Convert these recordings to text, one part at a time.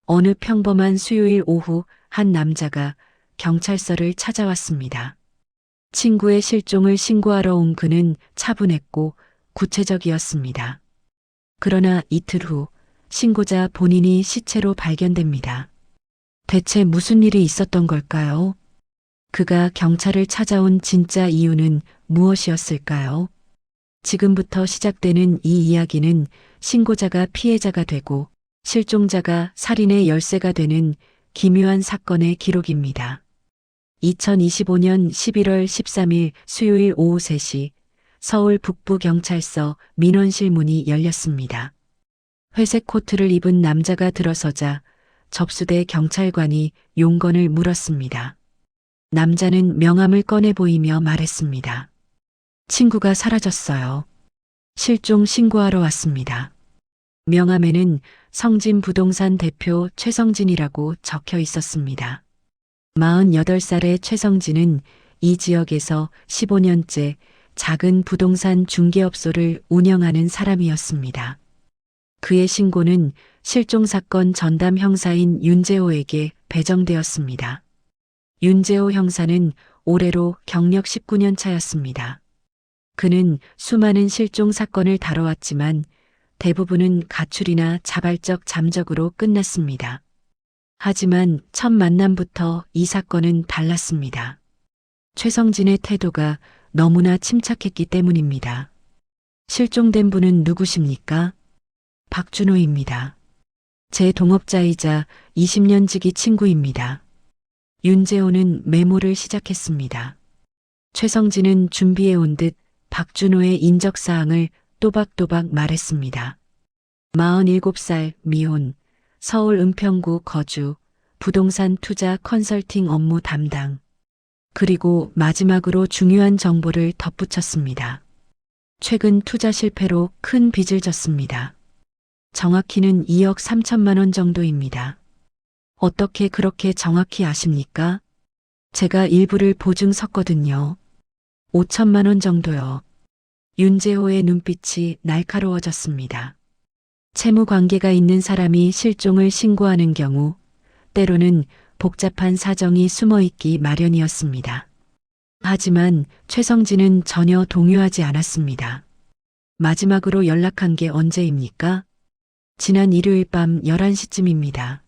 어느 평범한 수요일 오후 한 남자가 경찰서를 찾아왔습니다. 친구의 실종을 신고하러 온 그는 차분했고 구체적이었습니다. 그러나 이틀 후 신고자 본인이 시체로 발견됩니다. 대체 무슨 일이 있었던 걸까요? 그가 경찰을 찾아온 진짜 이유는 무엇이었을까요? 지금부터 시작되는 이 이야기는 신고자가 피해자가 되고 실종자가 살인의 열쇠가 되는 기묘한 사건의 기록입니다. 2025년 11월 13일 수요일 오후 3시 서울 북부경찰서 민원실 문이 열렸습니다. 회색 코트를 입은 남자가 들어서자 접수대 경찰관이 용건을 물었습니다. 남자는 명함을 꺼내 보이며 말했습니다. 친구가 사라졌어요. 실종 신고하러 왔습니다. 명함에는 성진부동산 대표 최성진이라고 적혀 있었습니다. 48살의 최성진은 이 지역에서 15년째 작은 부동산 중개업소를 운영하는 사람이었습니다. 그의 신고는 실종사건 전담 형사인 윤재호에게 배정되었습니다. 윤재호 형사는 올해로 경력 19년 차였습니다. 그는 수많은 실종 사건을 다뤄왔지만 대부분은 가출이나 자발적 잠적으로 끝났습니다. 하지만 첫 만남부터 이 사건은 달랐습니다. 최성진의 태도가 너무나 침착했기 때문입니다. 실종된 분은 누구십니까? 박준호입니다. 제 동업자이자 20년 지기 친구입니다. 윤재호는 메모를 시작했습니다. 최성진은 준비해온 듯 박준호의 인적사항을 또박또박 말했습니다. 47살 미혼, 서울 은평구 거주, 부동산 투자 컨설팅 업무 담당. 그리고 마지막으로 중요한 정보를 덧붙였습니다. 최근 투자 실패로 큰 빚을 졌습니다. 정확히는 2억 3천만 원 정도입니다. 어떻게 그렇게 정확히 아십니까? 제가 일부를 보증 섰거든요. 5천만 원 정도요. 윤재호의 눈빛이 날카로워졌습니다. 채무 관계가 있는 사람이 실종을 신고하는 경우 때로는 복잡한 사정이 숨어있기 마련이었습니다. 하지만 최성진은 전혀 동요하지 않았습니다. 마지막으로 연락한 게 언제입니까? 지난 일요일 밤 11시쯤입니다.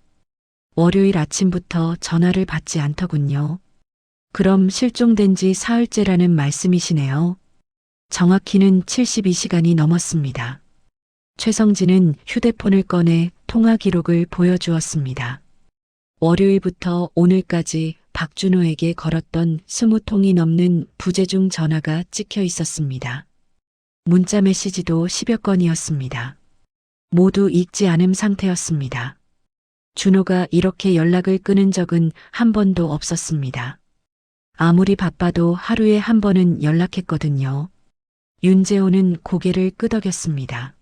월요일 아침부터 전화를 받지 않더군요. 그럼 실종된 지 사흘째라는 말씀이시네요. 정확히는 72시간이 넘었습니다. 최성진은 휴대폰을 꺼내 통화 기록을 보여주었습니다. 월요일부터 오늘까지 박준호에게 걸었던 20통이 넘는 부재중 전화가 찍혀 있었습니다. 문자 메시지도 10여 건이었습니다. 모두 읽지 않은 상태였습니다. 준호가 이렇게 연락을 끊은 적은 한 번도 없었습니다. 아무리 바빠도 하루에 한 번은 연락했거든요. 윤재호는 고개를 끄덕였습니다.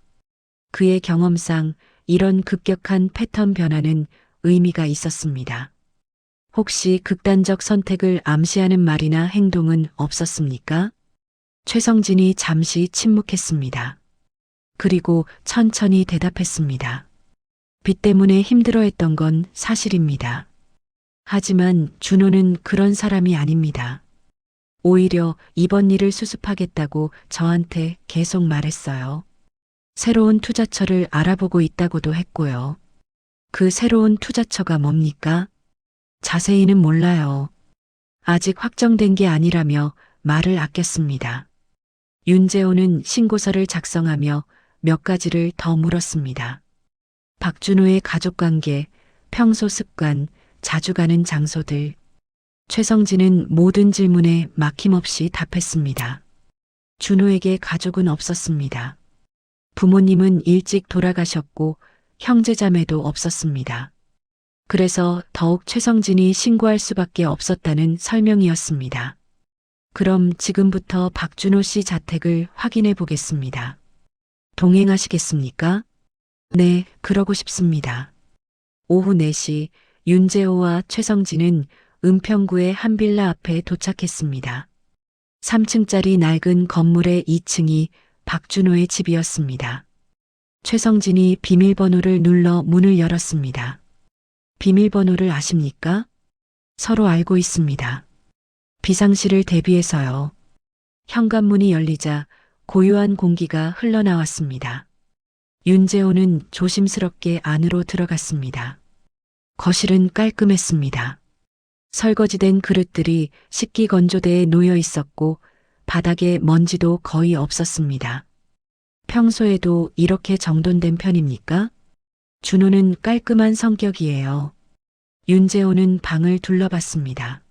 그의 경험상 이런 급격한 패턴 변화는 의미가 있었습니다. 혹시 극단적 선택을 암시하는 말이나 행동은 없었습니까? 최성진이 잠시 침묵했습니다. 그리고 천천히 대답했습니다. 빚 때문에 힘들어했던 건 사실입니다. 하지만 준호는 그런 사람이 아닙니다. 오히려 이번 일을 수습하겠다고 저한테 계속 말했어요. 새로운 투자처를 알아보고 있다고도 했고요. 그 새로운 투자처가 뭡니까? 자세히는 몰라요. 아직 확정된 게 아니라며 말을 아꼈습니다. 윤재호는 신고서를 작성하며 몇 가지를 더 물었습니다. 박준호의 가족관계, 평소 습관, 자주 가는 장소들. 최성진은 모든 질문에 막힘없이 답했습니다. 준호에게 가족은 없었습니다. 부모님은 일찍 돌아가셨고 형제자매도 없었습니다. 그래서 더욱 최성진이 신고할 수밖에 없었다는 설명이었습니다. 그럼 지금부터 박준호 씨 자택을 확인해 보겠습니다. 동행하시겠습니까? 네, 그러고 싶습니다. 오후 4시 윤재호와 최성진은 은평구의 한 빌라 앞에 도착했습니다. 3층짜리 낡은 건물의 2층이 박준호의 집이었습니다. 최성진이 비밀번호를 눌러 문을 열었습니다. 비밀번호를 아십니까? 서로 알고 있습니다. 비상시를 대비해서요. 현관문이 열리자 고요한 공기가 흘러나왔습니다. 윤재호는 조심스럽게 안으로 들어갔습니다. 거실은 깔끔했습니다. 설거지된 그릇들이 식기건조대에 놓여 있었고 바닥에 먼지도 거의 없었습니다. 평소에도 이렇게 정돈된 편입니까? 준호는 깔끔한 성격이에요. 윤재호는 방을 둘러봤습니다.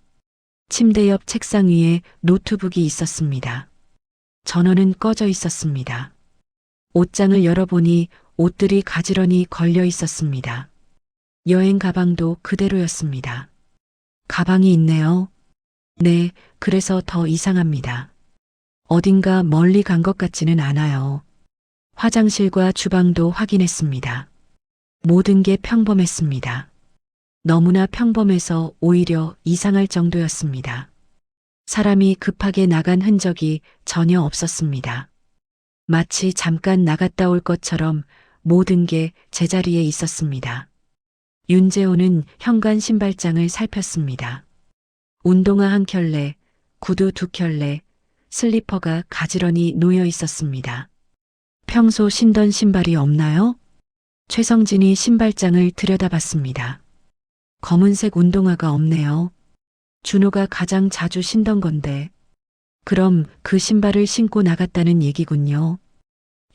침대 옆 책상 위에 노트북이 있었습니다. 전원은 꺼져 있었습니다. 옷장을 열어보니 옷들이 가지런히 걸려 있었습니다. 여행 가방도 그대로였습니다. 가방이 있네요. 네, 그래서 더 이상합니다. 어딘가 멀리 간 것 같지는 않아요. 화장실과 주방도 확인했습니다. 모든 게 평범했습니다. 너무나 평범해서 오히려 이상할 정도였습니다. 사람이 급하게 나간 흔적이 전혀 없었습니다. 마치 잠깐 나갔다 올 것처럼 모든 게 제자리에 있었습니다. 윤재호는 현관 신발장을 살폈습니다. 운동화 한 켤레, 구두 두 켤레, 슬리퍼가 가지런히 놓여 있었습니다. 평소 신던 신발이 없나요? 최성진이 신발장을 들여다봤습니다. 검은색 운동화가 없네요. 준호가 가장 자주 신던 건데. 그럼 그 신발을 신고 나갔다는 얘기군요.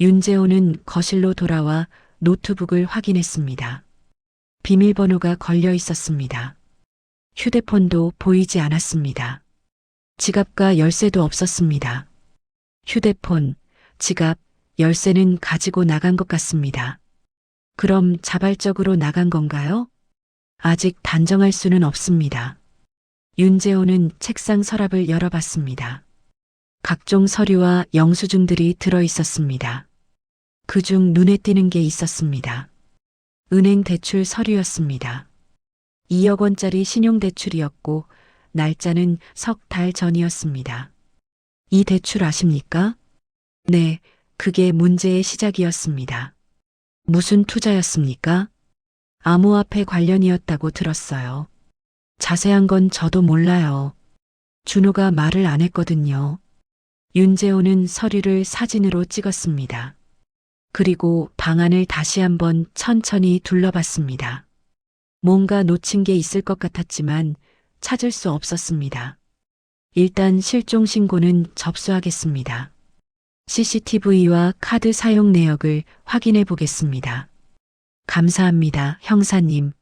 윤재호는 거실로 돌아와 노트북을 확인했습니다. 비밀번호가 걸려 있었습니다. 휴대폰도 보이지 않았습니다. 지갑과 열쇠도 없었습니다. 휴대폰, 지갑, 열쇠는 가지고 나간 것 같습니다. 그럼 자발적으로 나간 건가요? 아직 단정할 수는 없습니다. 윤재호는 책상 서랍을 열어봤습니다. 각종 서류와 영수증들이 들어 있었습니다. 그중 눈에 띄는 게 있었습니다. 은행 대출 서류였습니다. 2억 원짜리 신용대출이었고 날짜는 석 달 전이었습니다. 이 대출 아십니까? 네, 그게 문제의 시작이었습니다. 무슨 투자였습니까? 암호화폐 관련이었다고 들었어요. 자세한 건 저도 몰라요. 준호가 말을 안 했거든요. 윤재호는 서류를 사진으로 찍었습니다. 그리고 방안을 다시 한번 천천히 둘러봤습니다. 뭔가 놓친 게 있을 것 같았지만 찾을 수 없었습니다. 일단 실종 신고는 접수하겠습니다. CCTV와 카드 사용 내역을 확인해 보겠습니다. 감사합니다, 형사님.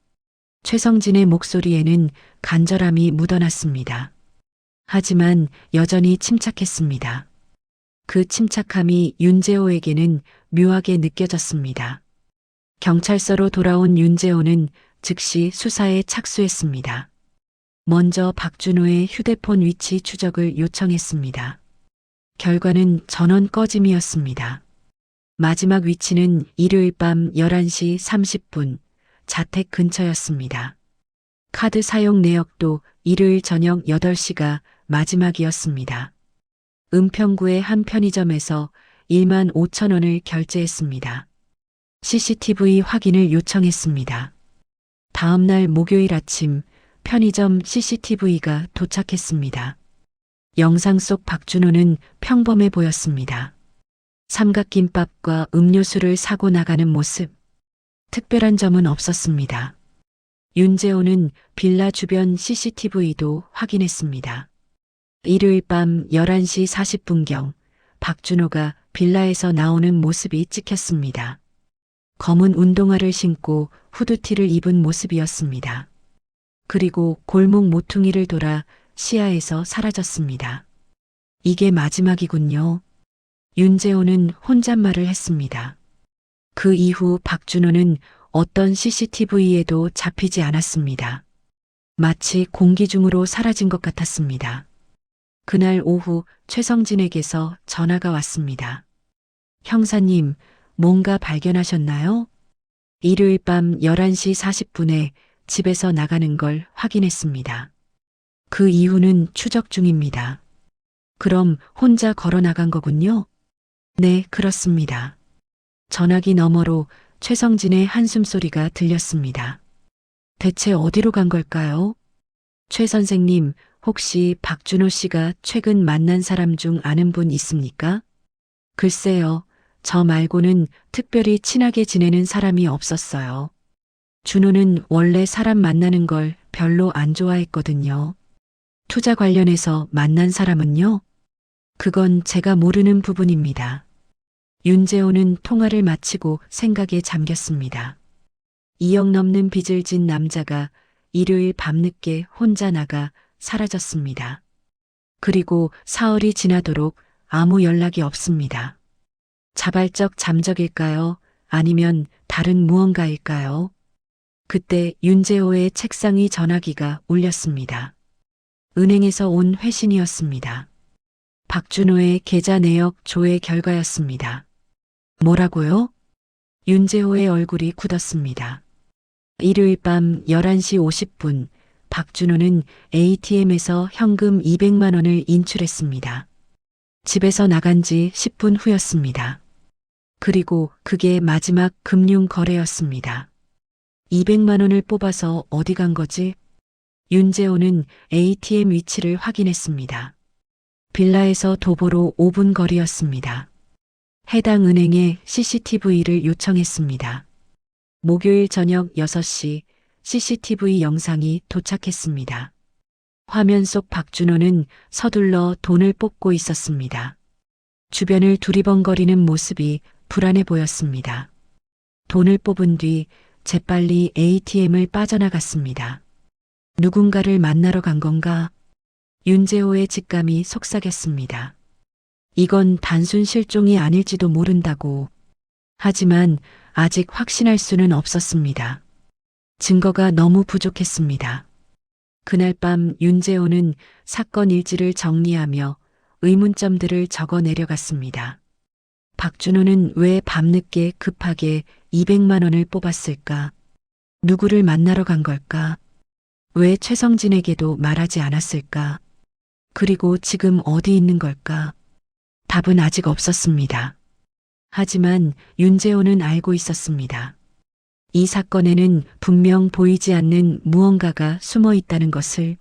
최성진의 목소리에는 간절함이 묻어났습니다. 하지만 여전히 침착했습니다. 그 침착함이 윤재호에게는 묘하게 느껴졌습니다. 경찰서로 돌아온 윤재호는 즉시 수사에 착수했습니다. 먼저 박준호의 휴대폰 위치 추적을 요청했습니다. 결과는 전원 꺼짐이었습니다. 마지막 위치는 일요일 밤 11시 30분 자택 근처였습니다. 카드 사용 내역도 일요일 저녁 8시가 마지막이었습니다. 은평구의 한 편의점에서 1만 5천 원을 결제했습니다. CCTV 확인을 요청했습니다. 다음 날 목요일 아침 편의점 CCTV가 도착했습니다. 영상 속 박준호는 평범해 보였습니다. 삼각김밥과 음료수를 사고 나가는 모습. 특별한 점은 없었습니다. 윤재호는 빌라 주변 CCTV도 확인했습니다. 일요일 밤 11시 40분경 박준호가 빌라에서 나오는 모습이 찍혔습니다. 검은 운동화를 신고 후드티를 입은 모습이었습니다. 그리고 골목 모퉁이를 돌아 시야에서 사라졌습니다. 이게 마지막이군요. 윤재호는 혼잣말을 했습니다. 그 이후 박준호는 어떤 CCTV에도 잡히지 않았습니다. 마치 공기 중으로 사라진 것 같았습니다. 그날 오후 최성진에게서 전화가 왔습니다. 형사님, 뭔가 발견하셨나요? 일요일 밤 11시 40분에 집에서 나가는 걸 확인했습니다. 그 이유는 추적 중입니다. 그럼 혼자 걸어 나간 거군요? 네, 그렇습니다. 전화기 너머로 최성진의 한숨소리가 들렸습니다. 대체 어디로 간 걸까요? 최 선생님, 혹시 박준호 씨가 최근 만난 사람 중 아는 분 있습니까? 글쎄요, 저 말고는 특별히 친하게 지내는 사람이 없었어요. 준호는 원래 사람 만나는 걸 별로 안 좋아했거든요. 투자 관련해서 만난 사람은요? 그건 제가 모르는 부분입니다. 윤재호는 통화를 마치고 생각에 잠겼습니다. 2억 넘는 빚을 진 남자가 일요일 밤늦게 혼자 나가 사라졌습니다. 그리고 사흘이 지나도록 아무 연락이 없습니다. 자발적 잠적일까요? 아니면 다른 무언가일까요? 그때 윤재호의 책상의 전화기가 울렸습니다. 은행에서 온 회신이었습니다. 박준호의 계좌 내역 조회 결과였습니다. 뭐라고요? 윤재호의 얼굴이 굳었습니다. 일요일 밤 11시 50분 박준호는 ATM에서 현금 200만 원을 인출했습니다. 집에서 나간 지 10분 후였습니다. 그리고 그게 마지막 금융 거래였습니다. 200만 원을 뽑아서 어디 간 거지? 윤재호는 ATM 위치를 확인했습니다. 빌라에서 도보로 5분 거리였습니다. 해당 은행에 CCTV를 요청했습니다. 목요일 저녁 6시 CCTV 영상이 도착했습니다. 화면 속 박준호는 서둘러 돈을 뽑고 있었습니다. 주변을 두리번거리는 모습이 불안해 보였습니다. 돈을 뽑은 뒤 재빨리 ATM을 빠져나갔습니다. 누군가를 만나러 간 건가? 윤재호의 직감이 속삭였습니다. 이건 단순 실종이 아닐지도 모른다고. 하지만 아직 확신할 수는 없었습니다. 증거가 너무 부족했습니다. 그날 밤 윤재호는 사건 일지를 정리하며 의문점들을 적어 내려갔습니다. 박준호는 왜 밤늦게 급하게 200만 원을 뽑았을까? 누구를 만나러 간 걸까? 왜 최성진에게도 말하지 않았을까? 그리고 지금 어디 있는 걸까? 답은 아직 없었습니다. 하지만 윤재호는 알고 있었습니다. 이 사건에는 분명 보이지 않는 무언가가 숨어 있다는 것을,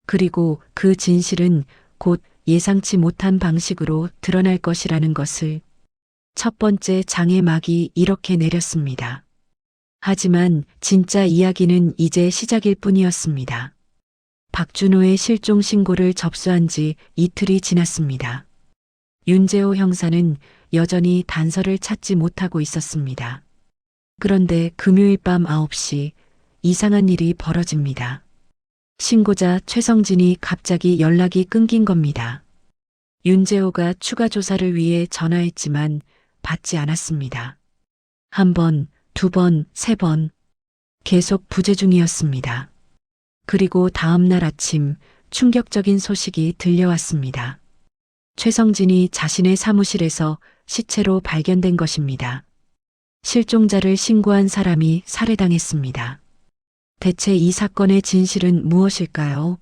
그리고 그 진실은 곧 예상치 못한 방식으로 드러날 것이라는 것을. 첫 번째 장애막이 이렇게 내렸습니다. 하지만 진짜 이야기는 이제 시작일 뿐이었습니다. 박준호의 실종 신고를 접수한 지 이틀이 지났습니다. 윤재호 형사는 여전히 단서를 찾지 못하고 있었습니다. 그런데 금요일 밤 9시 이상한 일이 벌어집니다. 신고자 최성진이 갑자기 연락이 끊긴 겁니다. 윤재호가 추가 조사를 위해 전화했지만 받지 않았습니다. 한 번, 두 번, 세 번. 계속 부재 중이었습니다. 그리고 다음 날 아침 충격적인 소식이 들려왔습니다. 최성진이 자신의 사무실에서 시체로 발견된 것입니다. 실종자를 신고한 사람이 살해당했습니다. 대체 이 사건의 진실은 무엇일까요?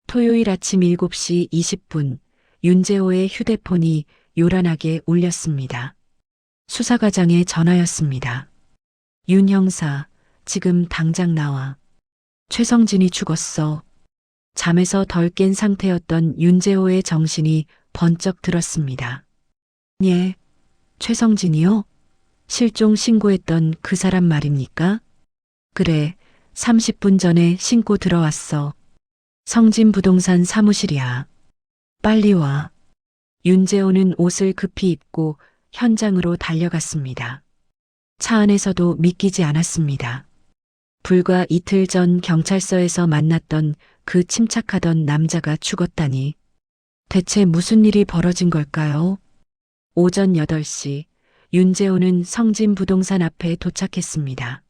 토요일 아침 7시 20분 윤재호의 휴대폰이 요란하게 울렸습니다. 수사과장의 전화였습니다. 윤 형사, 지금 당장 나와. 최성진이 죽었어. 잠에서 덜 깬 상태였던 윤재호의 정신이 번쩍 들었습니다. 예, 최성진이요? 실종 신고했던 그 사람 말입니까? 그래, 30분 전에 신고 들어왔어. 성진부동산 사무실이야. 빨리 와. 윤재호는 옷을 급히 입고 현장으로 달려갔습니다. 차 안에서도 믿기지 않았습니다. 불과 이틀 전 경찰서에서 만났던 그 침착하던 남자가 죽었다니. 대체 무슨 일이 벌어진 걸까요? 오전 8시 윤재호는 성진부동산 앞에 도착했습니다.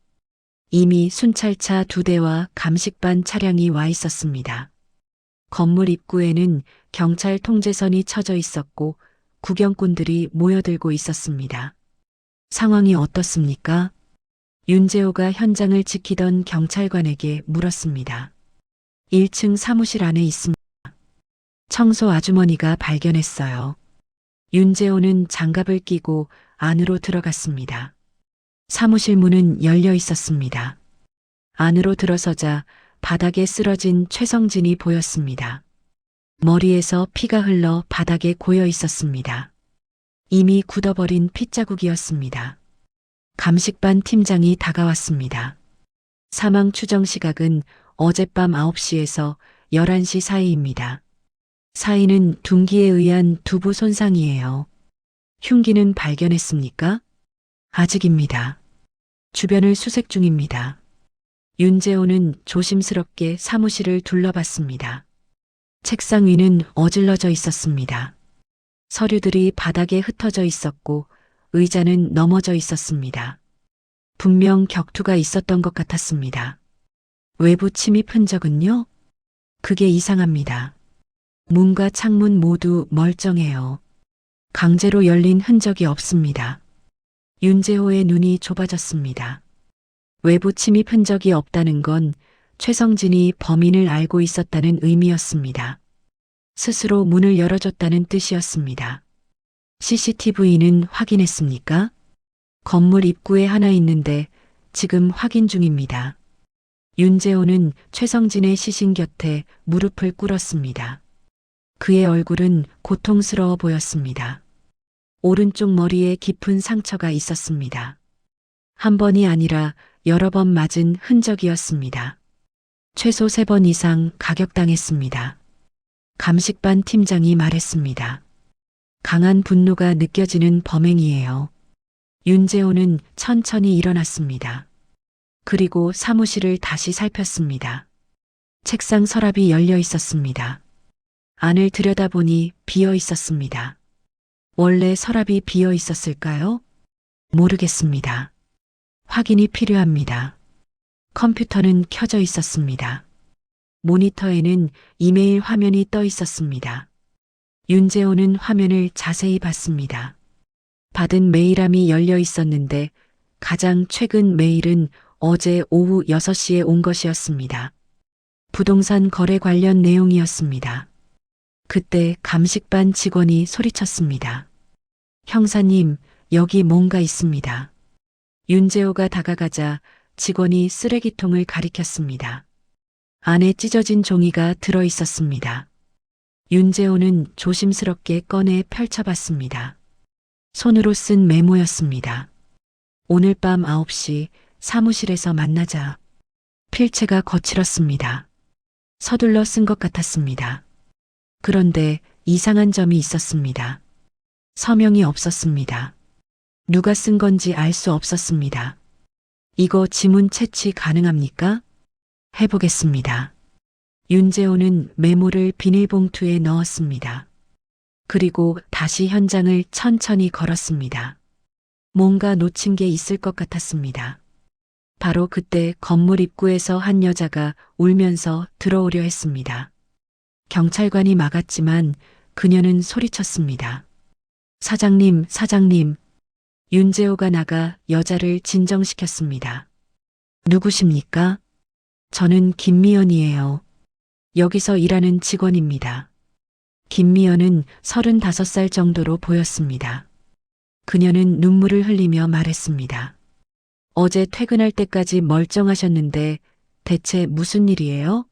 이미 순찰차 2대와 감식반 차량이 와 있었습니다. 건물 입구에는 경찰 통제선이 쳐져 있었고 구경꾼들이 모여들고 있었습니다. 상황이 어떻습니까? 윤재호가 현장을 지키던 경찰관에게 물었습니다. 1층 사무실 안에 있습니다. 청소 아주머니가 발견했어요. 윤재호는 장갑을 끼고 안으로 들어갔습니다. 사무실 문은 열려 있었습니다. 안으로 들어서자 바닥에 쓰러진 최성진이 보였습니다. 머리에서 피가 흘러 바닥에 고여 있었습니다. 이미 굳어버린 핏자국이었습니다. 감식반 팀장이 다가왔습니다. 사망 추정 시각은 어젯밤 9시에서 11시 사이입니다. 사인은 둔기에 의한 두부 손상이에요. 흉기는 발견했습니까? 아직입니다. 주변을 수색 중입니다. 윤재호는 조심스럽게 사무실을 둘러봤습니다. 책상 위는 어질러져 있었습니다. 서류들이 바닥에 흩어져 있었고 의자는 넘어져 있었습니다. 분명 격투가 있었던 것 같았습니다. 외부 침입 흔적은요? 그게 이상합니다. 문과 창문 모두 멀쩡해요. 강제로 열린 흔적이 없습니다. 윤재호의 눈이 좁아졌습니다. 외부 침입 흔적이 없다는 건 최성진이 범인을 알고 있었다는 의미였습니다. 스스로 문을 열어줬다는 뜻이었습니다. CCTV는 확인했습니까? 건물 입구에 하나 있는데 지금 확인 중입니다. 윤재호는 최성진의 시신 곁에 무릎을 꿇었습니다. 그의 얼굴은 고통스러워 보였습니다. 오른쪽 머리에 깊은 상처가 있었습니다. 한 번이 아니라 여러 번 맞은 흔적이었습니다. 최소 3번 이상 가격당했습니다. 감식반 팀장이 말했습니다. 강한 분노가 느껴지는 범행이에요. 윤재호는 천천히 일어났습니다. 그리고 사무실을 다시 살폈습니다. 책상 서랍이 열려 있었습니다. 안을 들여다보니 비어 있었습니다. 원래 서랍이 비어 있었을까요? 모르겠습니다. 확인이 필요합니다. 컴퓨터는 켜져 있었습니다. 모니터에는 이메일 화면이 떠 있었습니다. 윤재호는 화면을 자세히 봤습니다. 받은 메일함이 열려 있었는데 가장 최근 메일은 어제 오후 6시에 온 것이었습니다. 부동산 거래 관련 내용이었습니다. 그때 감식반 직원이 소리쳤습니다. 형사님, 여기 뭔가 있습니다. 윤재호가 다가가자 직원이 쓰레기통을 가리켰습니다. 안에 찢어진 종이가 들어 있었습니다. 윤재호는 조심스럽게 꺼내 펼쳐봤습니다. 손으로 쓴 메모였습니다. 오늘 밤 9시 사무실에서 만나자. 필체가 거칠었습니다. 서둘러 쓴 것 같았습니다. 그런데 이상한 점이 있었습니다. 서명이 없었습니다. 누가 쓴 건지 알 수 없었습니다. 이거 지문 채취 가능합니까? 해보겠습니다. 윤재호는 메모를 비닐봉투에 넣었습니다. 그리고 다시 현장을 천천히 걸었습니다. 뭔가 놓친 게 있을 것 같았습니다. 바로 그때 건물 입구에서 한 여자가 울면서 들어오려 했습니다. 경찰관이 막았지만 그녀는 소리쳤습니다. 사장님, 사장님. 윤재호가 나가 여자를 진정시켰습니다. 누구십니까? 저는 김미연이에요. 여기서 일하는 직원입니다. 김미연은 35살 정도로 보였습니다. 그녀는 눈물을 흘리며 말했습니다. 어제 퇴근할 때까지 멀쩡하셨는데 대체 무슨 일이에요?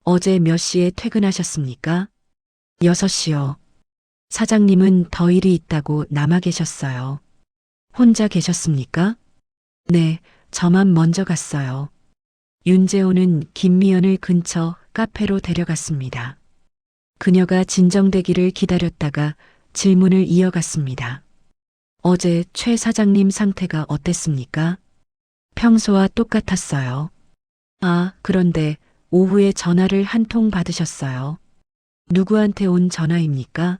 어제 몇 시에 퇴근하셨습니까? 6시요. 사장님은 더 일이 있다고 남아 계셨어요. 혼자 계셨습니까? 네, 저만 먼저 갔어요. 윤재호는 김미연을 근처 카페로 데려갔습니다. 그녀가 진정되기를 기다렸다가 질문을 이어갔습니다. 어제 최 사장님 상태가 어땠습니까? 평소와 똑같았어요. 아, 그런데 오후에 전화를 한 통 받으셨어요. 누구한테 온 전화입니까?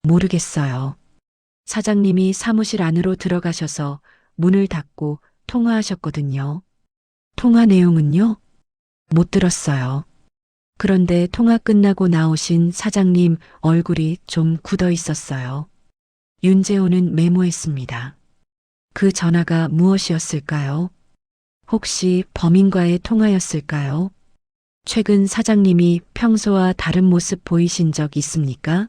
모르겠어요. 사장님이 사무실 안으로 들어가셔서 문을 닫고 통화하셨거든요. 통화 내용은요? 못 들었어요. 그런데 통화 끝나고 나오신 사장님 얼굴이 좀 굳어 있었어요. 윤재호는 메모했습니다. 그 전화가 무엇이었을까요? 혹시 범인과의 통화였을까요? 최근 사장님이 평소와 다른 모습 보이신 적 있습니까?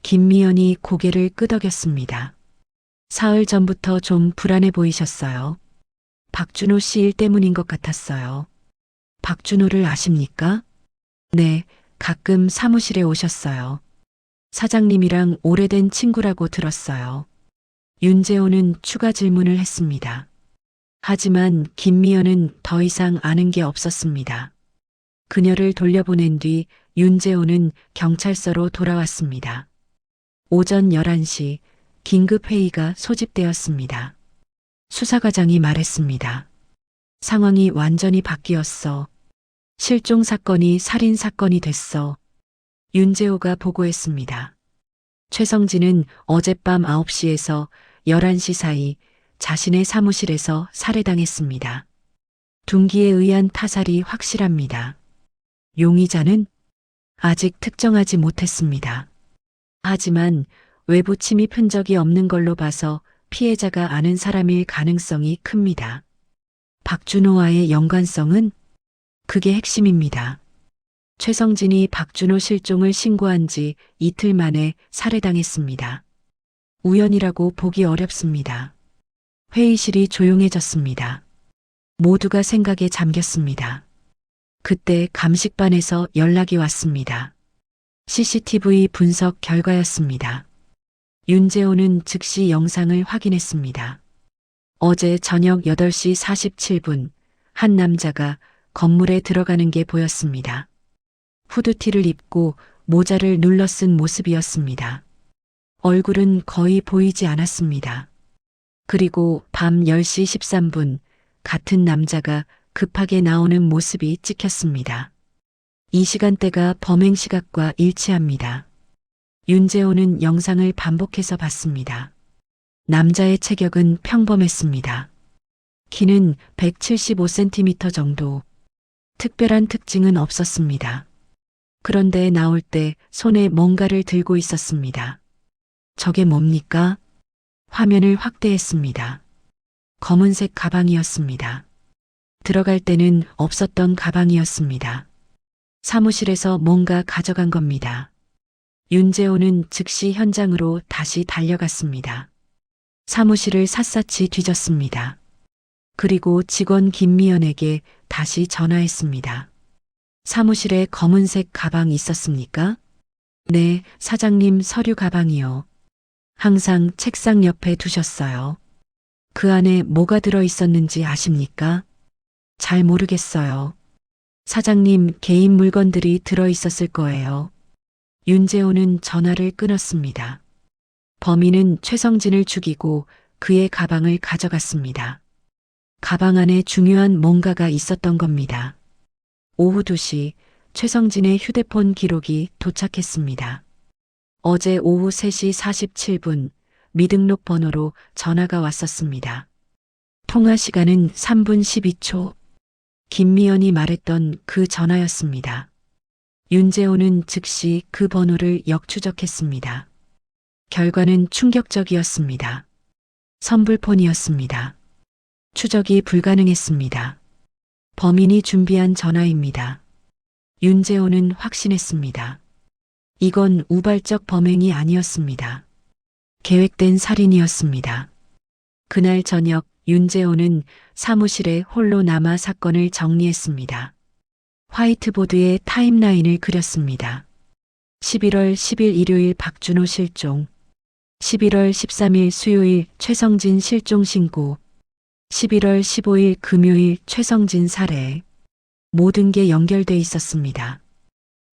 김미연이 고개를 끄덕였습니다. 사흘 전부터 좀 불안해 보이셨어요. 박준호 씨 일 때문인 것 같았어요. 박준호를 아십니까? 네, 가끔 사무실에 오셨어요. 사장님이랑 오래된 친구라고 들었어요. 윤재호는 추가 질문을 했습니다. 하지만 김미연은 더 이상 아는 게 없었습니다. 그녀를 돌려보낸 뒤 윤재호는 경찰서로 돌아왔습니다. 오전 11시 긴급회의가 소집되었습니다. 수사과장이 말했습니다. 상황이 완전히 바뀌었어. 실종 사건이 살인 사건이 됐어. 윤재호가 보고했습니다. 최성진은 어젯밤 9시에서 11시 사이 자신의 사무실에서 살해당했습니다. 둔기에 의한 타살이 확실합니다. 용의자는 아직 특정하지 못했습니다. 하지만 외부 침입 흔적이 없는 걸로 봐서 피해자가 아는 사람일 가능성이 큽니다. 박준호와의 연관성은 그게 핵심입니다. 최성진이 박준호 실종을 신고한 지 이틀 만에 살해당했습니다. 우연이라고 보기 어렵습니다. 회의실이 조용해졌습니다. 모두가 생각에 잠겼습니다. 그때 감식반에서 연락이 왔습니다. CCTV 분석 결과였습니다. 윤재호는 즉시 영상을 확인했습니다. 어제 저녁 8시 47분 한 남자가 건물에 들어가는 게 보였습니다. 후드티를 입고 모자를 눌러 쓴 모습이었습니다. 얼굴은 거의 보이지 않았습니다. 그리고 밤 10시 13분 같은 남자가 급하게 나오는 모습이 찍혔습니다. 이 시간대가 범행 시각과 일치합니다. 윤재호는 영상을 반복해서 봤습니다. 남자의 체격은 평범했습니다. 키는 175cm 정도. 특별한 특징은 없었습니다. 그런데 나올 때 손에 뭔가를 들고 있었습니다. 저게 뭡니까? 화면을 확대했습니다. 검은색 가방이었습니다. 들어갈 때는 없었던 가방이었습니다. 사무실에서 뭔가 가져간 겁니다. 윤재호는 즉시 현장으로 다시 달려갔습니다. 사무실을 샅샅이 뒤졌습니다. 그리고 직원 김미연에게 다시 전화했습니다. 사무실에 검은색 가방 있었습니까? 네, 사장님 서류 가방이요. 항상 책상 옆에 두셨어요. 그 안에 뭐가 들어 있었는지 아십니까? 잘 모르겠어요. 사장님 개인 물건들이 들어 있었을 거예요. 윤재호는 전화를 끊었습니다. 범인은 최성진을 죽이고 그의 가방을 가져갔습니다. 가방 안에 중요한 뭔가가 있었던 겁니다. 오후 2시 최성진의 휴대폰 기록이 도착했습니다. 어제 오후 3시 47분 미등록 번호로 전화가 왔었습니다. 통화 시간은 3분 12초. 김미연이 말했던 그 전화였습니다. 윤재호는 즉시 그 번호를 역추적했습니다. 결과는 충격적이었습니다. 선불폰이었습니다. 추적이 불가능했습니다. 범인이 준비한 전화입니다. 윤재호는 확신했습니다. 이건 우발적 범행이 아니었습니다. 계획된 살인이었습니다. 그날 저녁 윤재호는 사무실에 홀로 남아 사건을 정리했습니다. 화이트보드에 타임라인을 그렸습니다. 11월 10일 일요일 박준호 실종, 11월 13일 수요일 최성진 실종 신고, 11월 15일 금요일 최성진 살해. 모든 게 연결돼 있었습니다.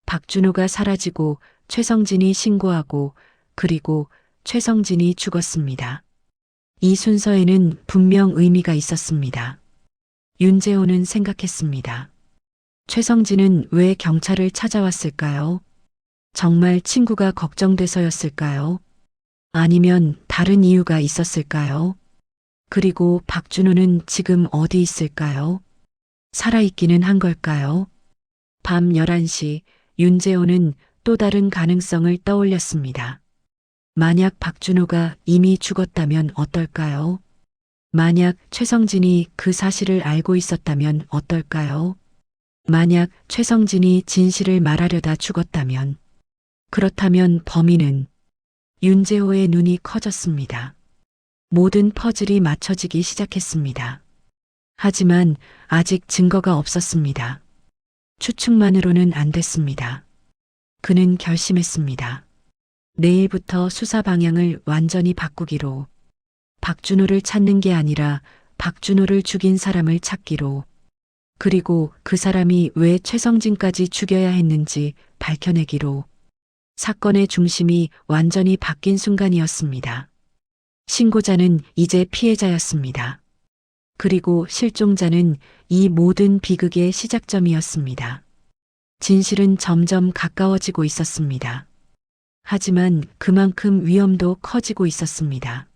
박준호가 사라지고 최성진이 신고하고 그리고 최성진이 죽었습니다. 이 순서에는 분명 의미가 있었습니다. 윤재호는 생각했습니다. 최성진은 왜 경찰을 찾아왔을까요? 정말 친구가 걱정돼서였을까요? 아니면 다른 이유가 있었을까요? 그리고 박준호는 지금 어디 있을까요? 살아있기는 한 걸까요? 밤 11시 윤재호는 또 다른 가능성을 떠올렸습니다. 만약 박준호가 이미 죽었다면 어떨까요? 만약 최성진이 그 사실을 알고 있었다면 어떨까요? 만약 최성진이 진실을 말하려다 죽었다면, 그렇다면 범인은 윤재호의 눈이 커졌습니다. 모든 퍼즐이 맞춰지기 시작했습니다. 하지만 아직 증거가 없었습니다. 추측만으로는 안 됐습니다. 그는 결심했습니다. 내일부터 수사 방향을 완전히 바꾸기로. 박준호를 찾는 게 아니라 박준호를 죽인 사람을 찾기로. 그리고 그 사람이 왜 최성진까지 죽여야 했는지 밝혀내기로. 사건의 중심이 완전히 바뀐 순간이었습니다. 신고자는 이제 피해자였습니다. 그리고 실종자는 이 모든 비극의 시작점이었습니다. 진실은 점점 가까워지고 있었습니다. 하지만 그만큼 위험도 커지고 있었습니다.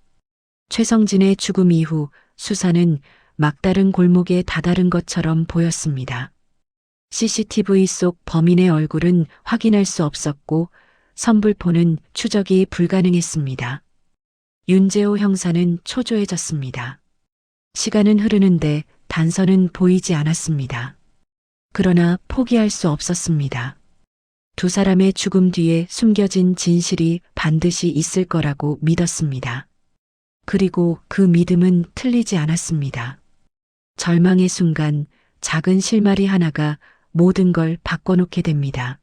최성진의 죽음 이후 수사는 막다른 골목에 다다른 것처럼 보였습니다. CCTV 속 범인의 얼굴은 확인할 수 없었고 선불포는 추적이 불가능했습니다. 윤재호 형사는 초조해졌습니다. 시간은 흐르는데 단서는 보이지 않았습니다. 그러나 포기할 수 없었습니다. 두 사람의 죽음 뒤에 숨겨진 진실이 반드시 있을 거라고 믿었습니다. 그리고 그 믿음은 틀리지 않았습니다. 절망의 순간 작은 실마리 하나가 모든 걸 바꿔놓게 됩니다.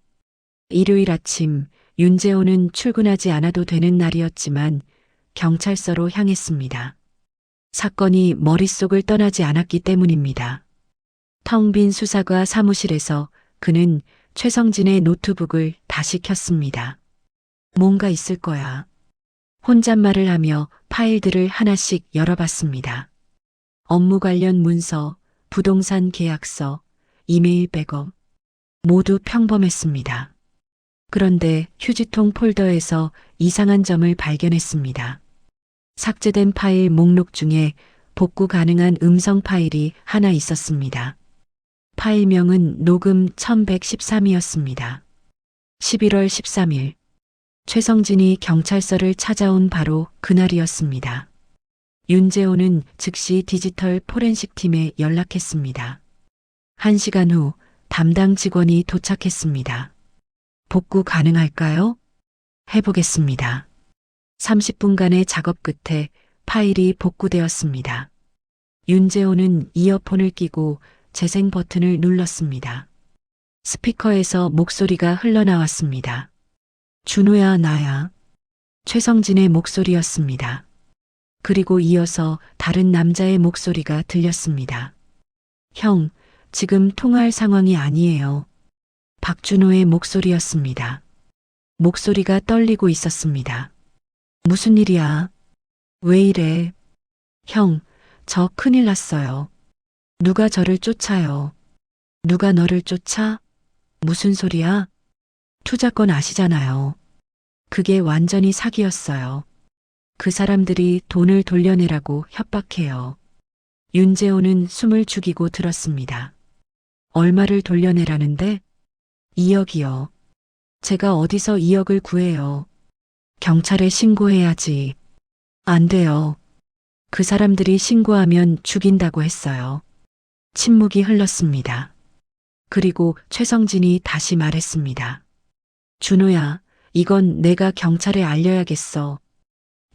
일요일 아침 윤재호는 출근하지 않아도 되는 날이었지만 경찰서로 향했습니다. 사건이 머릿속을 떠나지 않았기 때문입니다. 텅 빈 수사과 사무실에서 그는 최성진의 노트북을 다시 켰습니다. 뭔가 있을 거야. 혼잣말을 하며 파일들을 하나씩 열어봤습니다. 업무 관련 문서, 부동산 계약서, 이메일 백업, 모두 평범했습니다. 그런데 휴지통 폴더에서 이상한 점을 발견했습니다. 삭제된 파일 목록 중에 복구 가능한 음성 파일이 하나 있었습니다. 파일명은 녹음 1113이었습니다. 11월 13일, 최성진이 경찰서를 찾아온 바로 그날이었습니다. 윤재호는 즉시 디지털 포렌식 팀에 연락했습니다. 1시간 후 담당 직원이 도착했습니다. 복구 가능할까요? 해보겠습니다. 30분간의 작업 끝에 파일이 복구되었습니다. 윤재호는 이어폰을 끼고 재생 버튼을 눌렀습니다. 스피커에서 목소리가 흘러나왔습니다. 준호야, 나야. 최성진의 목소리였습니다. 그리고 이어서 다른 남자의 목소리가 들렸습니다. 형, 지금 통화할 상황이 아니에요. 박준호의 목소리였습니다. 목소리가 떨리고 있었습니다. 무슨 일이야? 왜 이래? 형, 저 큰일 났어요. 누가 저를 쫓아요. 누가 너를 쫓아? 무슨 소리야? 투자건 아시잖아요. 그게 완전히 사기였어요. 그 사람들이 돈을 돌려내라고 협박해요. 윤재호는 숨을 죽이고 들었습니다. 얼마를 돌려내라는데? 2억이요. 제가 어디서 2억을 구해요. 경찰에 신고해야지. 안 돼요. 그 사람들이 신고하면 죽인다고 했어요. 침묵이 흘렀습니다. 그리고 최성진이 다시 말했습니다. 준호야, 이건 내가 경찰에 알려야겠어.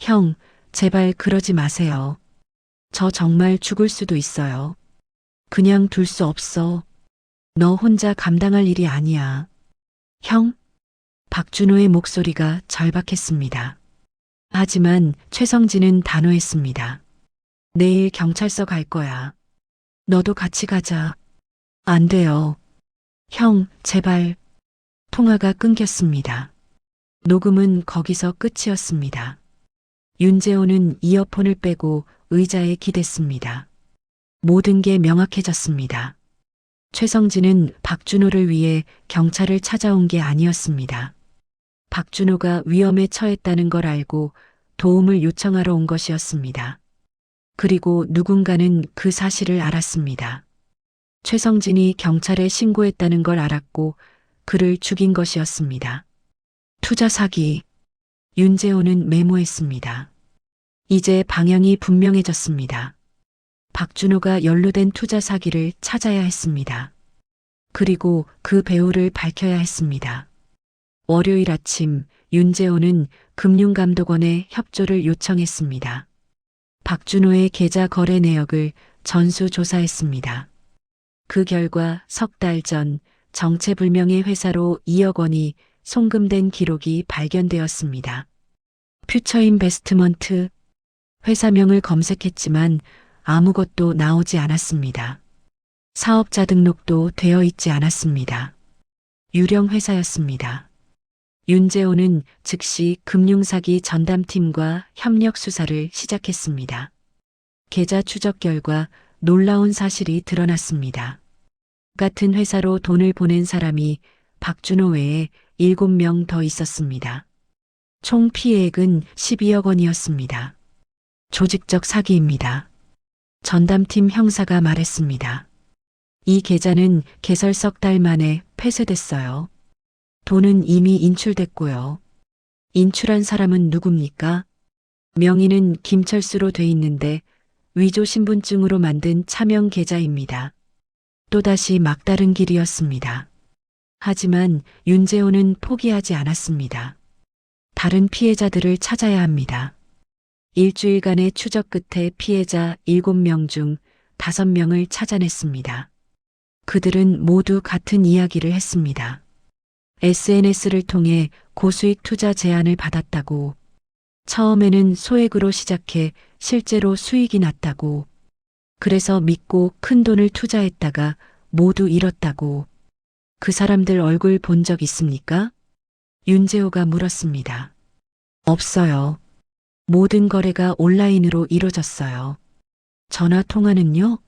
형, 제발 그러지 마세요. 저 정말 죽을 수도 있어요. 그냥 둘 수 없어. 너 혼자 감당할 일이 아니야. 형? 박준호의 목소리가 절박했습니다. 하지만 최성진은 단호했습니다. 내일 경찰서 갈 거야. 너도 같이 가자. 안 돼요. 형, 제발. 통화가 끊겼습니다. 녹음은 거기서 끝이었습니다. 윤재호는 이어폰을 빼고 의자에 기댔습니다. 모든 게 명확해졌습니다. 최성진은 박준호를 위해 경찰을 찾아온 게 아니었습니다. 박준호가 위험에 처했다는 걸 알고 도움을 요청하러 온 것이었습니다. 그리고 누군가는 그 사실을 알았습니다. 최성진이 경찰에 신고했다는 걸 알았고 그를 죽인 것이었습니다. 투자 사기. 윤재호는 메모했습니다. 이제 방향이 분명해졌습니다. 박준호가 연루된 투자 사기를 찾아야 했습니다. 그리고 그 배후를 밝혀야 했습니다. 월요일 아침 윤재호는 금융감독원에 협조를 요청했습니다. 박준호의 계좌 거래 내역을 전수조사했습니다. 그 결과 석 달 전 정체불명의 회사로 2억 원이 송금된 기록이 발견되었습니다. 퓨처인베스트먼트 회사명을 검색했지만 아무것도 나오지 않았습니다. 사업자 등록도 되어 있지 않았습니다. 유령 회사였습니다. 윤재호는 즉시 금융사기 전담팀과 협력 수사를 시작했습니다. 계좌 추적 결과 놀라운 사실이 드러났습니다. 같은 회사로 돈을 보낸 사람이 박준호 외에 7명 더 있었습니다. 총 피해액은 12억 원이었습니다. 조직적 사기입니다. 전담팀 형사가 말했습니다. 이 계좌는 개설 석 달 만에 폐쇄됐어요. 돈은 이미 인출됐고요. 인출한 사람은 누굽니까? 명의는 김철수로 돼 있는데 위조 신분증으로 만든 차명 계좌입니다. 또다시 막다른 길이었습니다. 하지만 윤재호는 포기하지 않았습니다. 다른 피해자들을 찾아야 합니다. 일주일간의 추적 끝에 피해자 7명 중 5명을 찾아냈습니다. 그들은 모두 같은 이야기를 했습니다. SNS를 통해 고수익 투자 제안을 받았다고, 처음에는 소액으로 시작해 실제로 수익이 났다고, 그래서 믿고 큰 돈을 투자했다가 모두 잃었다고. 그 사람들 얼굴 본 적 있습니까? 윤재호가 물었습니다. 없어요. 모든 거래가 온라인으로 이루어졌어요. 전화 통화는요?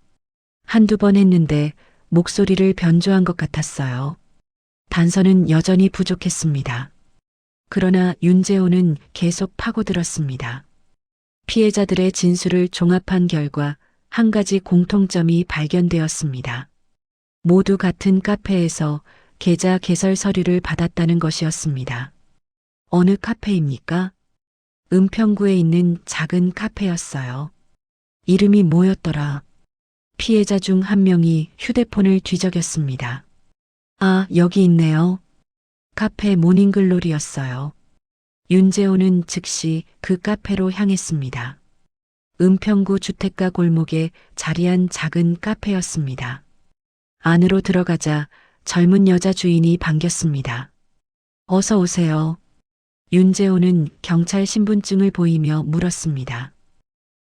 한두 번 했는데 목소리를 변조한 것 같았어요. 단서는 여전히 부족했습니다. 그러나 윤재호는 계속 파고들었습니다. 피해자들의 진술을 종합한 결과 한 가지 공통점이 발견되었습니다. 모두 같은 카페에서 계좌 개설 서류를 받았다는 것이었습니다. 어느 카페입니까? 은평구에 있는 작은 카페였어요. 이름이 뭐였더라? 피해자 중 한 명이 휴대폰을 뒤적였습니다. 아, 여기 있네요. 카페 모닝글로리였어요. 윤재호는 즉시 그 카페로 향했습니다. 은평구 주택가 골목에 자리한 작은 카페였습니다. 안으로 들어가자 젊은 여자 주인이 반겼습니다. 어서 오세요. 윤재호는 경찰 신분증을 보이며 물었습니다.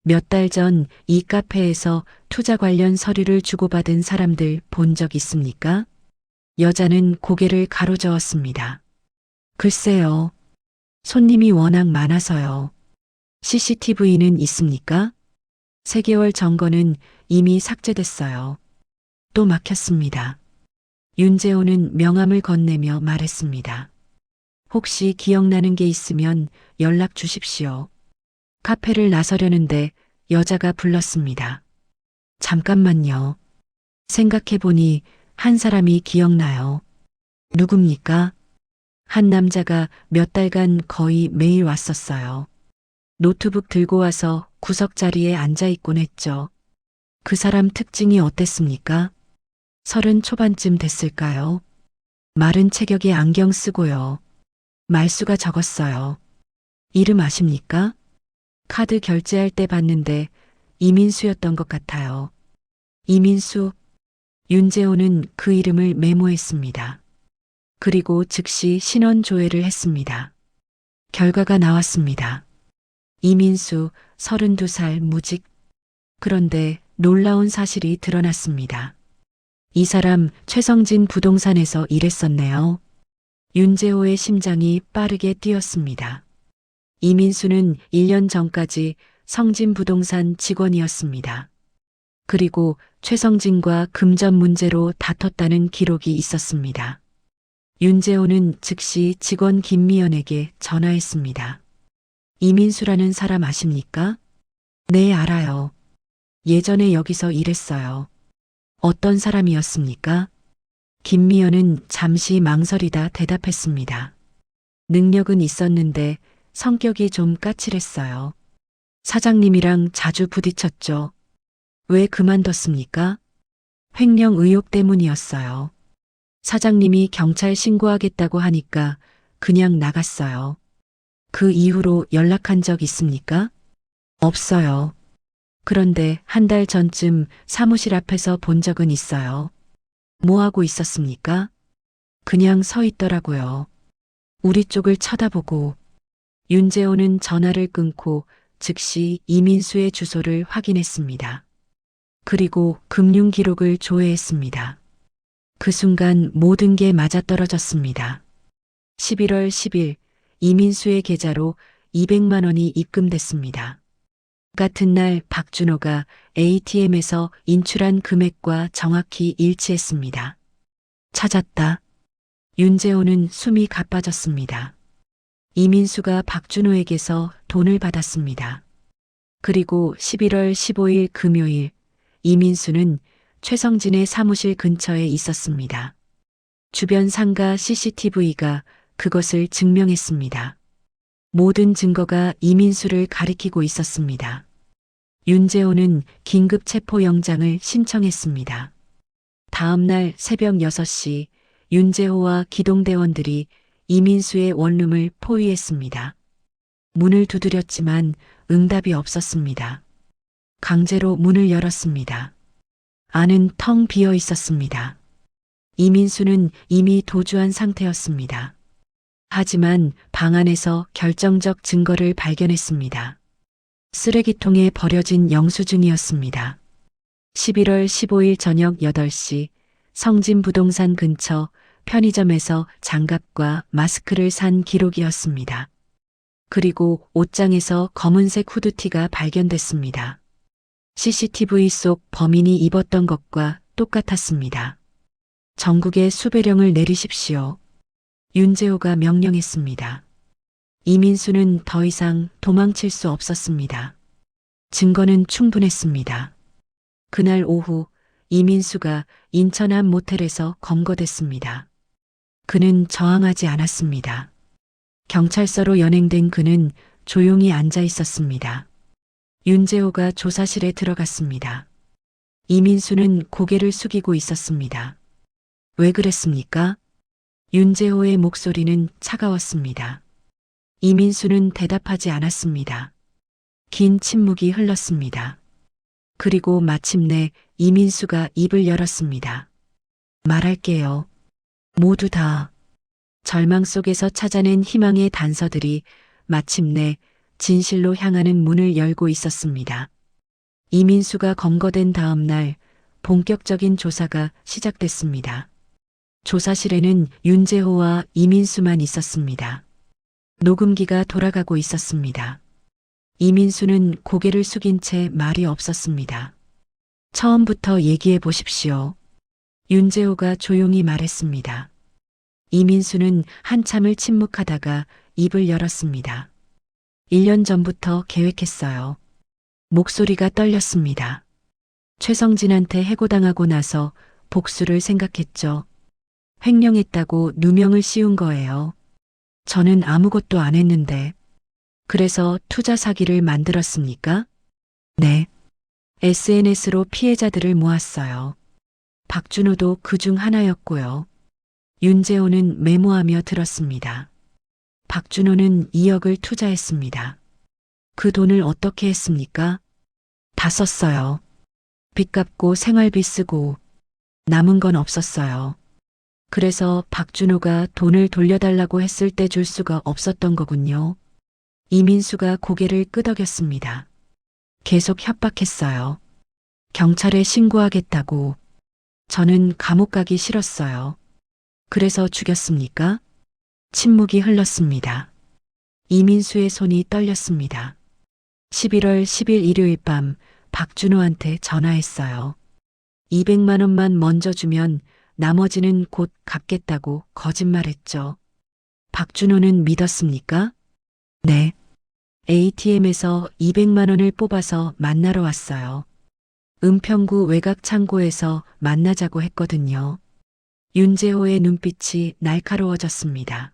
몇 달 전 이 카페에서 투자 관련 서류를 주고받은 사람들 본 적 있습니까? 여자는 고개를 가로저었습니다. 글쎄요. 손님이 워낙 많아서요. CCTV는 있습니까? 3개월 전 거는 이미 삭제됐어요. 또 막혔습니다. 윤재호는 명함을 건네며 말했습니다. 혹시 기억나는 게 있으면 연락 주십시오. 카페를 나서려는데 여자가 불렀습니다. 잠깐만요. 생각해보니 한 사람이 기억나요. 누굽니까? 한 남자가 몇 달간 거의 매일 왔었어요. 노트북 들고 와서 구석 자리에 앉아 있곤 했죠. 그 사람 특징이 어땠습니까? 30 초반쯤 됐을까요? 마른 체격에 안경 쓰고요. 말수가 적었어요. 이름 아십니까? 카드 결제할 때 봤는데 이민수였던 것 같아요. 이민수. 윤재호는 그 이름을 메모했습니다. 그리고 즉시 신원 조회를 했습니다. 결과가 나왔습니다. 이민수 32살 무직. 그런데 놀라운 사실이 드러났습니다. 이 사람 최성진 부동산에서 일했었네요. 윤재호의 심장이 빠르게 뛰었습니다. 이민수는 1년 전까지 성진 부동산 직원이었습니다. 그리고 최성진과 금전 문제로 다퉜다는 기록이 있었습니다. 윤재호는 즉시 직원 김미연에게 전화했습니다. 이민수라는 사람 아십니까? 네, 알아요. 예전에 여기서 일했어요. 어떤 사람이었습니까? 김미연은 잠시 망설이다 대답했습니다. 능력은 있었는데 성격이 좀 까칠했어요. 사장님이랑 자주 부딪혔죠. 왜 그만뒀습니까? 횡령 의혹 때문이었어요. 사장님이 경찰 신고하겠다고 하니까 그냥 나갔어요. 그 이후로 연락한 적 있습니까? 없어요. 그런데 한 달 전쯤 사무실 앞에서 본 적은 있어요. 뭐 하고 있었습니까? 그냥 서 있더라고요. 우리 쪽을 쳐다보고. 윤재호는 전화를 끊고 즉시 이민수의 주소를 확인했습니다. 그리고 금융 기록을 조회했습니다. 그 순간 모든 게 맞아떨어졌습니다. 11월 10일 이민수의 계좌로 200만 원이 입금됐습니다. 같은 날 박준호가 ATM에서 인출한 금액과 정확히 일치했습니다. 찾았다. 윤재호는 숨이 가빠졌습니다. 이민수가 박준호에게서 돈을 받았습니다. 그리고 11월 15일 금요일 이민수는 최성진의 사무실 근처에 있었습니다. 주변 상가 CCTV가 그것을 증명했습니다. 모든 증거가 이민수를 가리키고 있었습니다. 윤재호는 긴급 체포 영장을 신청했습니다. 다음 날 새벽 6시 윤재호와 기동대원들이 이민수의 원룸을 포위했습니다. 문을 두드렸지만 응답이 없었습니다. 강제로 문을 열었습니다. 안은 텅 비어 있었습니다. 이민수는 이미 도주한 상태였습니다. 하지만 방 안에서 결정적 증거를 발견했습니다. 쓰레기통에 버려진 영수증이었습니다. 11월 15일 저녁 8시 성진 부동산 근처 편의점에서 장갑과 마스크를 산 기록이었습니다. 그리고 옷장에서 검은색 후드티가 발견됐습니다. CCTV 속 범인이 입었던 것과 똑같았습니다. 전국에 수배령을 내리십시오. 윤재호가 명령했습니다. 이민수는 더 이상 도망칠 수 없었습니다. 증거는 충분했습니다. 그날 오후 이민수가 인천 한 모텔에서 검거됐습니다. 그는 저항하지 않았습니다. 경찰서로 연행된 그는 조용히 앉아 있었습니다. 윤재호가 조사실에 들어갔습니다. 이민수는 고개를 숙이고 있었습니다. 왜 그랬습니까? 윤재호의 목소리는 차가웠습니다. 이민수는 대답하지 않았습니다. 긴 침묵이 흘렀습니다. 그리고 마침내 이민수가 입을 열었습니다. 말할게요. 모두 다. 절망 속에서 찾아낸 희망의 단서들이 마침내 진실로 향하는 문을 열고 있었습니다. 이민수가 검거된 다음 날 본격적인 조사가 시작됐습니다. 조사실에는 윤재호와 이민수만 있었습니다. 녹음기가 돌아가고 있었습니다. 이민수는 고개를 숙인 채 말이 없었습니다. 처음부터 얘기해 보십시오. 윤재호가 조용히 말했습니다. 이민수는 한참을 침묵하다가 입을 열었습니다. 1년 전부터 계획했어요. 목소리가 떨렸습니다. 최성진한테 해고당하고 나서 복수를 생각했죠. 횡령했다고 누명을 씌운 거예요. 저는 아무것도 안 했는데. 그래서 투자 사기를 만들었습니까? 네. SNS로 피해자들을 모았어요. 박준호도 그중 하나였고요. 윤재호는 메모하며 들었습니다. 박준호는 2억을 투자했습니다. 그 돈을 어떻게 했습니까? 다 썼어요. 빚 갚고 생활비 쓰고 남은 건 없었어요. 그래서 박준호가 돈을 돌려달라고 했을 때 줄 수가 없었던 거군요. 이민수가 고개를 끄덕였습니다. 계속 협박했어요. 경찰에 신고하겠다고. 저는 감옥 가기 싫었어요. 그래서 죽였습니까? 침묵이 흘렀습니다. 이민수의 손이 떨렸습니다. 11월 10일 일요일 밤 박준호한테 전화했어요. 200만 원만 먼저 주면 나머지는 곧 갚겠다고 거짓말했죠. 박준호는 믿었습니까? 네. ATM에서 200만 원을 뽑아서 만나러 왔어요. 은평구 외곽 창고에서 만나자고 했거든요. 윤재호의 눈빛이 날카로워졌습니다.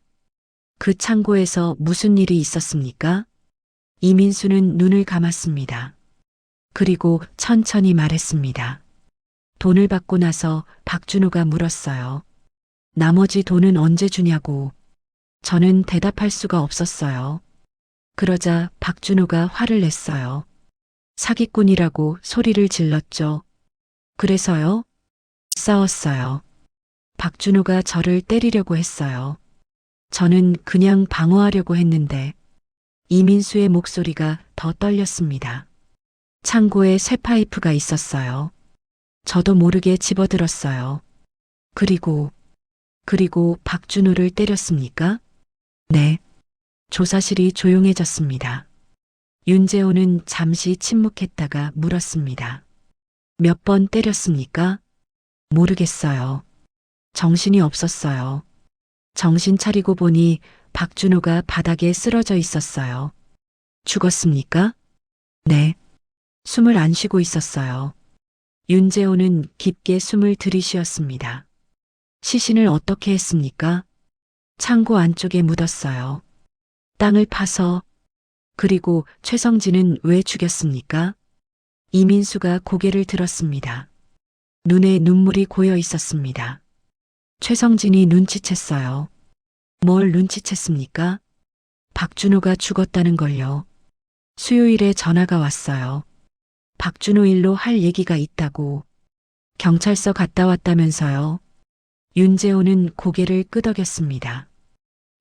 그 창고에서 무슨 일이 있었습니까? 이민수는 눈을 감았습니다. 그리고 천천히 말했습니다. 돈을 받고 나서 박준호가 물었어요. 나머지 돈은 언제 주냐고. 저는 대답할 수가 없었어요. 그러자 박준호가 화를 냈어요. 사기꾼이라고 소리를 질렀죠. 그래서요? 싸웠어요. 박준호가 저를 때리려고 했어요. 저는 그냥 방어하려고 했는데 이민수의 목소리가 더 떨렸습니다. 창고에 쇠파이프가 있었어요. 저도 모르게 집어들었어요. 그리고 박준호를 때렸습니까? 네. 조사실이 조용해졌습니다. 윤재호는 잠시 침묵했다가 물었습니다. 몇 번 때렸습니까? 모르겠어요. 정신이 없었어요. 정신 차리고 보니 박준호가 바닥에 쓰러져 있었어요. 죽었습니까? 네. 숨을 안 쉬고 있었어요. 윤재호는 깊게 숨을 들이쉬었습니다. 시신을 어떻게 했습니까? 창고 안쪽에 묻었어요. 땅을 파서. 그리고 최성진은 왜 죽였습니까? 이민수가 고개를 들었습니다. 눈에 눈물이 고여 있었습니다. 최성진이 눈치챘어요. 뭘 눈치챘습니까? 박준호가 죽었다는 걸요. 수요일에 전화가 왔어요. 박준호 일로 할 얘기가 있다고. 경찰서 갔다 왔다면서요. 윤재호는 고개를 끄덕였습니다.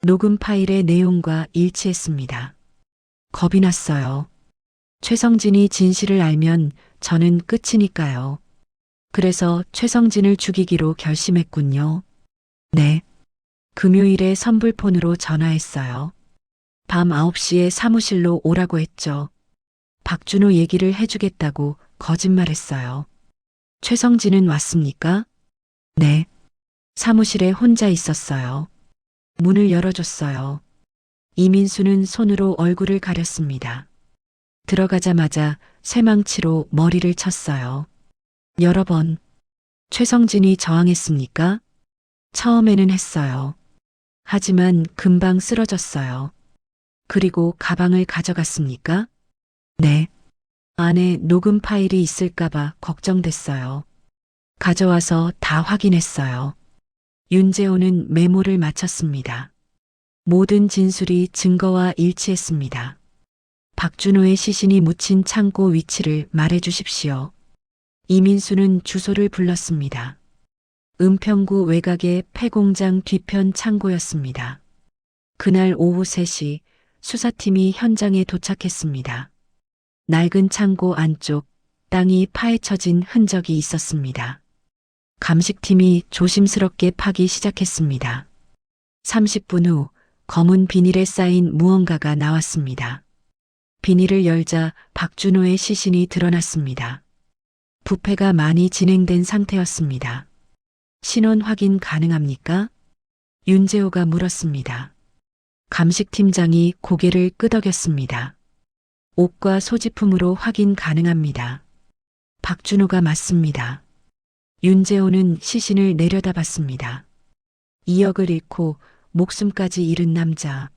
녹음 파일의 내용과 일치했습니다. 겁이 났어요. 최성진이 진실을 알면 저는 끝이니까요. 그래서 최성진을 죽이기로 결심했군요. 네. 금요일에 선불폰으로 전화했어요. 밤 9시에 사무실로 오라고 했죠. 박준호 얘기를 해주겠다고 거짓말했어요. 최성진은 왔습니까? 네. 사무실에 혼자 있었어요. 문을 열어줬어요. 이민수는 손으로 얼굴을 가렸습니다. 들어가자마자 쇠망치로 머리를 쳤어요. 여러 번. 최성진이 저항했습니까? 처음에는 했어요. 하지만 금방 쓰러졌어요. 그리고 가방을 가져갔습니까? 네. 안에 녹음 파일이 있을까봐 걱정됐어요. 가져와서 다 확인했어요. 윤재호는 메모를 마쳤습니다. 모든 진술이 증거와 일치했습니다. 박준호의 시신이 묻힌 창고 위치를 말해 주십시오. 이민수는 주소를 불렀습니다. 은평구 외곽의 폐공장 뒤편 창고였습니다. 그날 오후 3시 수사팀이 현장에 도착했습니다. 낡은 창고 안쪽 땅이 파헤쳐진 흔적이 있었습니다. 감식팀이 조심스럽게 파기 시작했습니다. 30분 후 검은 비닐에 쌓인 무언가가 나왔습니다. 비닐을 열자 박준호의 시신이 드러났습니다. 부패가 많이 진행된 상태였습니다. 신원 확인 가능합니까? 윤재호가 물었습니다. 감식팀장이 고개를 끄덕였습니다. 옷과 소지품으로 확인 가능합니다. 박준호가 맞습니다. 윤재호는 시신을 내려다봤습니다. 2억을 잃고 목숨까지 잃은 남자.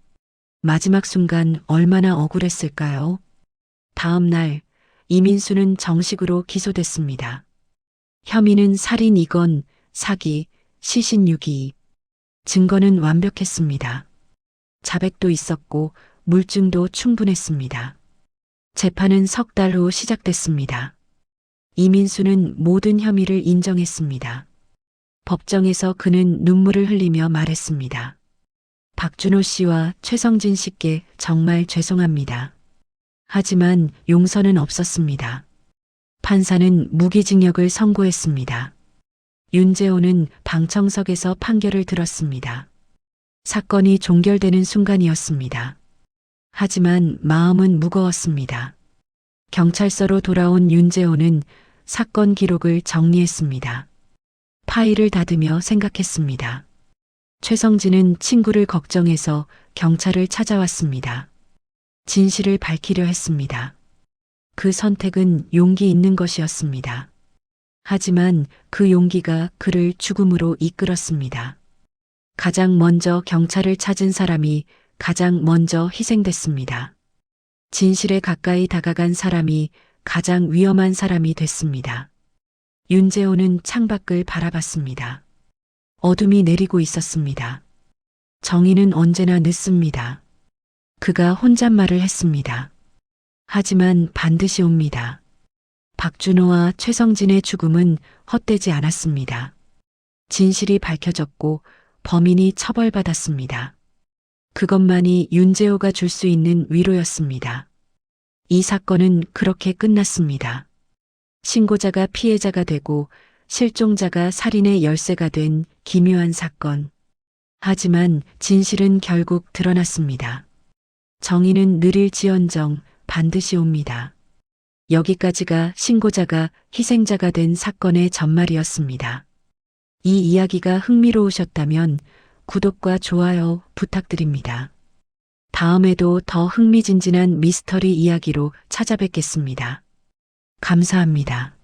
마지막 순간 얼마나 억울했을까요? 다음 날 이민수는 정식으로 기소됐습니다. 혐의는 살인 2건, 사기, 시신 유기. 증거는 완벽했습니다. 자백도 있었고 물증도 충분했습니다. 재판은 석 달 후 시작됐습니다. 이민수는 모든 혐의를 인정했습니다. 법정에서 그는 눈물을 흘리며 말했습니다. 박준호 씨와 최성진 씨께 정말 죄송합니다. 하지만 용서는 없었습니다. 판사는 무기징역을 선고했습니다. 윤재호는 방청석에서 판결을 들었습니다. 사건이 종결되는 순간이었습니다. 하지만 마음은 무거웠습니다. 경찰서로 돌아온 윤재호는 사건 기록을 정리했습니다. 파일을 닫으며 생각했습니다. 최성진은 친구를 걱정해서 경찰을 찾아왔습니다. 진실을 밝히려 했습니다. 그 선택은 용기 있는 것이었습니다. 하지만 그 용기가 그를 죽음으로 이끌었습니다. 가장 먼저 경찰을 찾은 사람이 가장 먼저 희생됐습니다. 진실에 가까이 다가간 사람이 가장 위험한 사람이 됐습니다. 윤재호는 창밖을 바라봤습니다. 어둠이 내리고 있었습니다. 정의는 언제나 늦습니다. 그가 혼잣말을 했습니다. 하지만 반드시 옵니다. 박준호와 최성진의 죽음은 헛되지 않았습니다. 진실이 밝혀졌고 범인이 처벌받았습니다. 그것만이 윤재호가 줄 수 있는 위로였습니다. 이 사건은 그렇게 끝났습니다. 신고자가 피해자가 되고 실종자가 살인의 열쇠가 된 기묘한 사건. 하지만 진실은 결국 드러났습니다. 정의는 느릴지언정 반드시 옵니다. 여기까지가 신고자가 희생자가 된 사건의 전말이었습니다. 이 이야기가 흥미로우셨다면 구독과 좋아요 부탁드립니다. 다음에도 더 흥미진진한 미스터리 이야기로 찾아뵙겠습니다. 감사합니다.